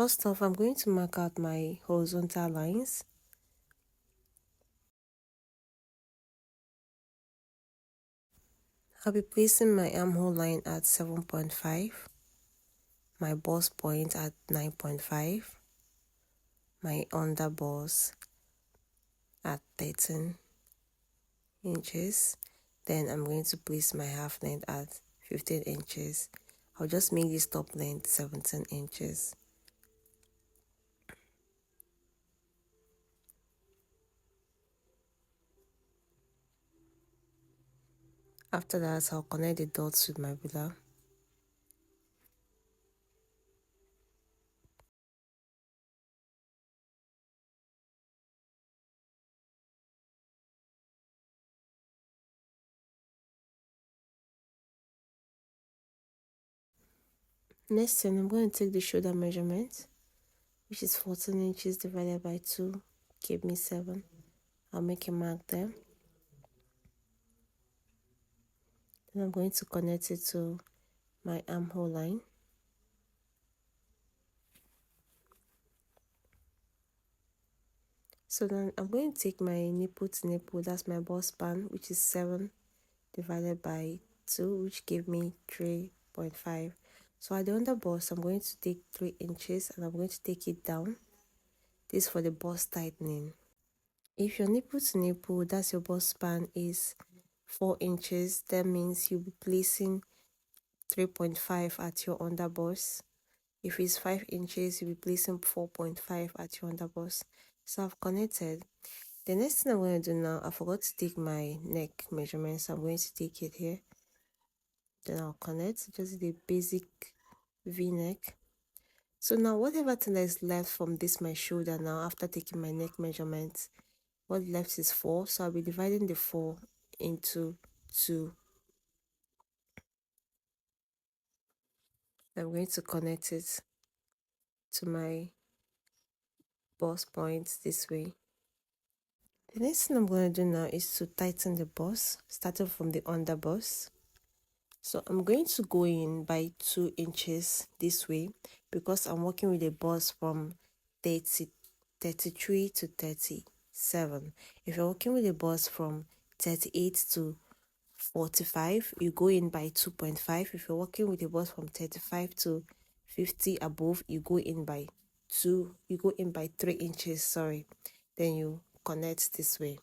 First off, I'm going to mark out my horizontal lines. I'll be placing my armhole line at 7.5, my bust point at 9.5, my underbust at 13 inches. Then I'm going to place my half length at 15 inches. I'll just make this top length 17 inches. After that, I'll connect the dots with my ruler. Next thing, I'm going to take the shoulder measurement, which is 14 inches divided by 2, give me 7. I'll make a mark there. Then I'm going to connect it to my armhole line. So then I'm going to take my nipple to nipple, that's my bust span, which is 7 divided by 2, which gave me 3.5. So at the under bust, I'm going to take 3 inches and I'm going to take it down. This for the bust tightening. If your nipple to nipple, that's your bust span, is 4 inches, that means you'll be placing 3.5 at your under bust. If it's 5 inches, you'll be placing 4.5 at your under bust. So I've connected. The next thing I'm going to do now, I forgot to take my neck measurement, so I'm going to take it here. Then I'll connect, just the basic V-neck. So now whatever thing that is left from this my shoulder now, after taking my neck measurement, what left is 4. So I'll be dividing the 4 into 2. I'm going to connect it to my bust point this way. The next thing I'm going to do now is to tighten the bust, starting from the under bust. So I'm going to go in by 2 inches this way because I'm working with a bust from 33 to 37. If you're working with a bust from 38 to 45, you go in by 2.5. If you're working with a bust from 35 to 50 above, you go in by 3 inches, sorry. Then you connect this way.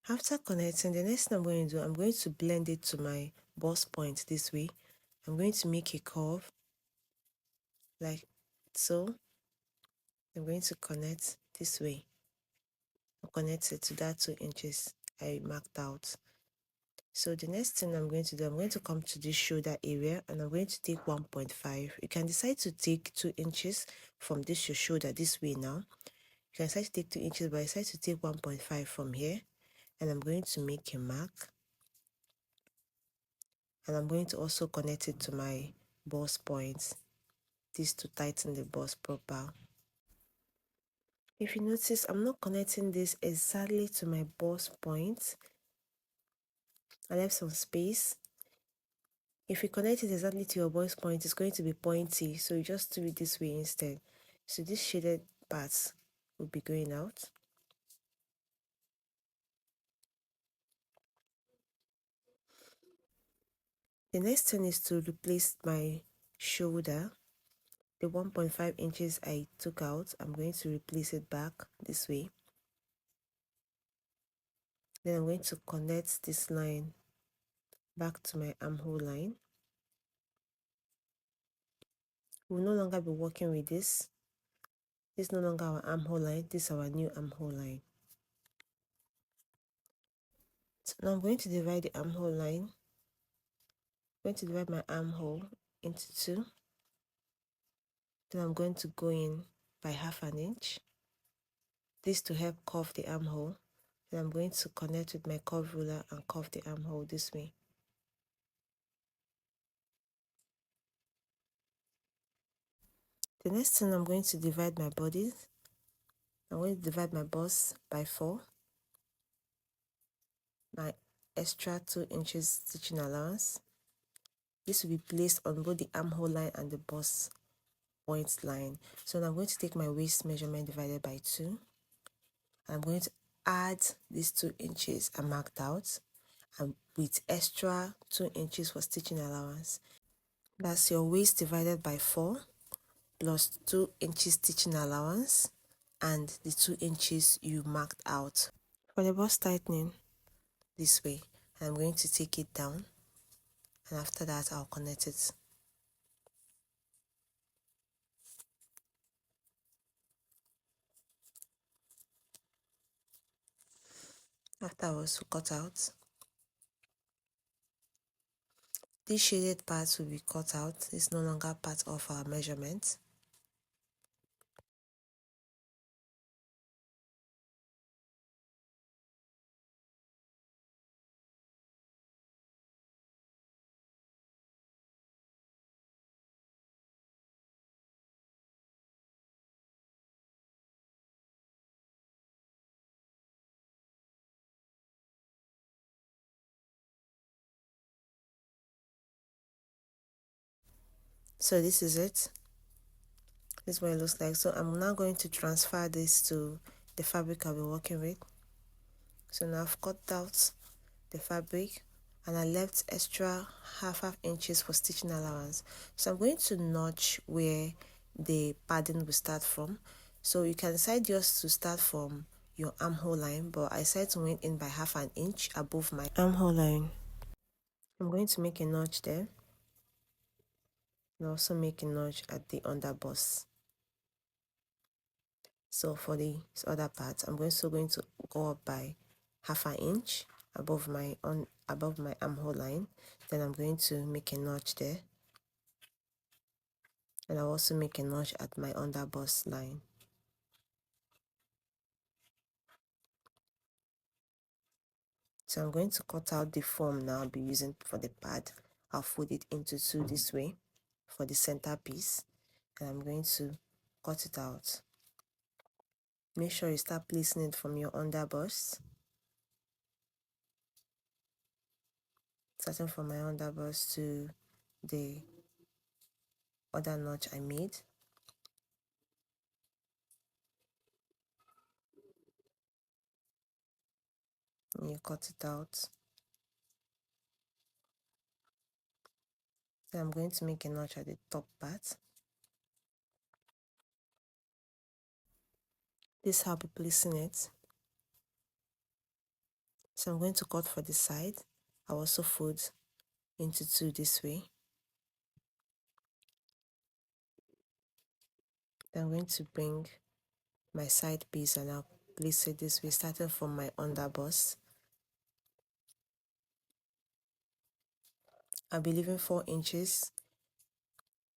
After connecting, the next thing I'm going to do, I'm going to blend it to my bust point this way. I'm going to make a curve like so. I'm going to connect this way. I'll connect it to that 2 inches I marked out. So the next thing I'm going to do, I'm going to come to this shoulder area and I'm going to take 1.5. You can decide to take 2 inches from this your shoulder this way now. You can decide to take 2 inches, but I decide to take 1.5 from here. And I'm going to make a mark. And I'm going to also connect it to my bust point. This to tighten the bust proper. If you notice, I'm not connecting this exactly to my bust point. I left some space. If you connect it exactly to your bust point, it's going to be pointy. So you just do it this way instead. So this shaded parts will be going out. The next thing is to replace my shoulder. The 1.5 inches I took out, I'm going to replace it back this way. Then I'm going to connect this line back to my armhole line. We'll no longer be working with this. This is no longer our armhole line, this is our new armhole line. So now I'm going to divide the armhole line. I'm going to divide my armhole into 2. Then I'm going to go in by 1/2 inch. This to help curve the armhole. Then I'm going to connect with my curve ruler and curve the armhole this way. The next thing I'm going to divide my body. I'm going to divide my bust by 4. My extra 2 inches stitching allowance. This will be placed on both the armhole line and the bust point line. So now I'm going to take my waist measurement divided by 2. I'm going to add these 2 inches I marked out, and with extra 2 inches for stitching allowance. That's your waist divided by 4 plus 2 inches stitching allowance and the 2 inches you marked out. For the bust tightening, this way, I'm going to take it down, and after that I'll connect it. Afterwards, we cut out. This shaded part will be cut out. It's no longer part of our measurement. So this is it. This is what it looks like. So I'm now going to transfer this to the fabric I'll be working with. So now I've cut out the fabric and I left extra half inches for stitching allowance. So I'm going to notch where the padding will start from. So you can decide yours to start from your armhole line, but I decided to went in by half an inch above my armhole line. I'm going to make a notch there and also make a notch at the under bust. So for the other part, I'm also going to go up by half an inch above my armhole line. Then I'm going to make a notch there, and I'll also make a notch at my under bust line. So I'm going to cut out the form now I'll be using for the pad. I'll fold it into 2 this way for the center piece, and I'm going to cut it out. Make sure you start placing it from your under bust. Starting from my under bust to the other notch I made. And you cut it out. Then I'm going to make a notch at the top part. This is how I'll be placing it. So I'm going to cut for the side. I'll also fold into 2 this way. Then I'm going to bring my side piece and I'll place it this way, starting from my under bust. I'll be leaving 4 inches.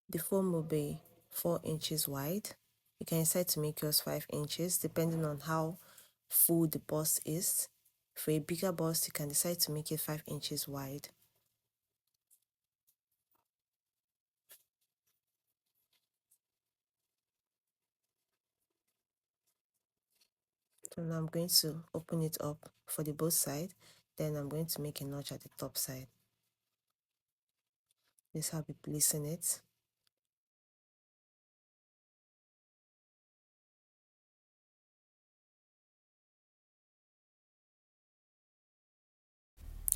The foam will be 4 inches wide. You can decide to make yours 5 inches depending on how full the bust is. For a bigger bust, you can decide to make it 5 inches wide. So now I'm going to open it up for the both side. Then I'm going to make a notch at the top side. This is how I'll be placing it.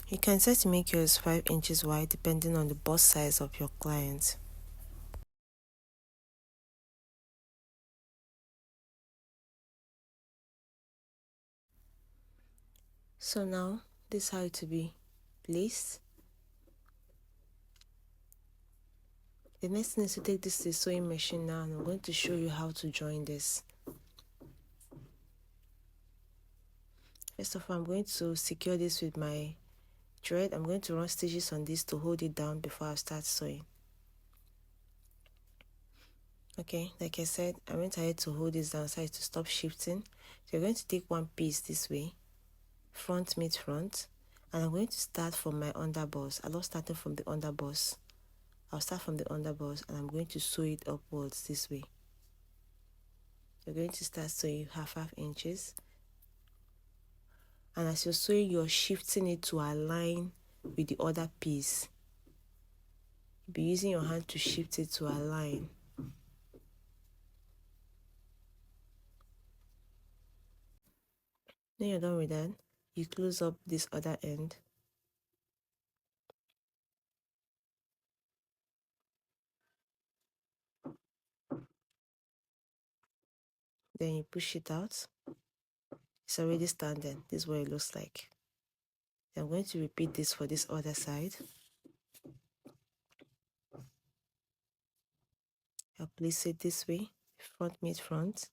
You can set to make yours 5 inches wide depending on the bust size of your client. So now this is how it will be placed. The next thing is to take this to the sewing machine now, and I'm going to show you how to join this. First of all, I'm going to secure this with my thread. I'm going to run stitches on this to hold it down before I start sewing. Okay, like I said, I went ahead to hold this down so as to stop shifting. So you're going to take one piece this way, front meet front, and I'm going to start from my under bust. I love starting from the under bust. I'll start from the under bust and I'm going to sew it upwards this way. You're going to start sewing half inches, and as you're sewing, you're shifting it to align with the other piece. You'll be using your hand to shift it to align. When you're done with that, you close up this other end. Then you push it out. It's already standing. This is what it looks like. I'm going to repeat this for this other side. I'll place it this way, front meet front.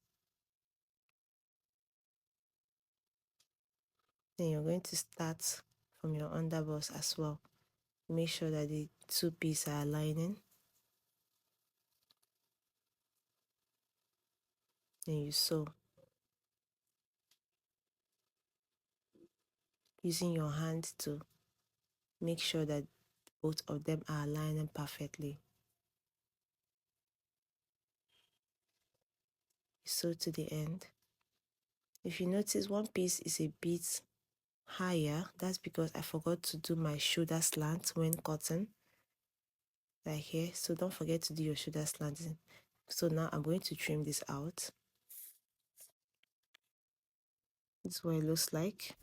Then you're going to start from your underbust as well. Make sure that the two pieces are aligning. Then you sew. Using your hand to make sure that both of them are aligning perfectly. You sew to the end. If you notice one piece is a bit higher, that's because I forgot to do my shoulder slant when cutting, like here. So don't forget to do your shoulder slanting. So now I'm going to trim this out. This is what it looks like.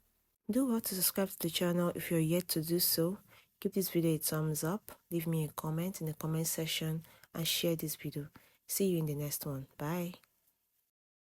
Do well to subscribe to the channel if you're yet to do so. Give this video a thumbs up, leave me a comment in the comment section, and share this video. See you in the next one. Bye.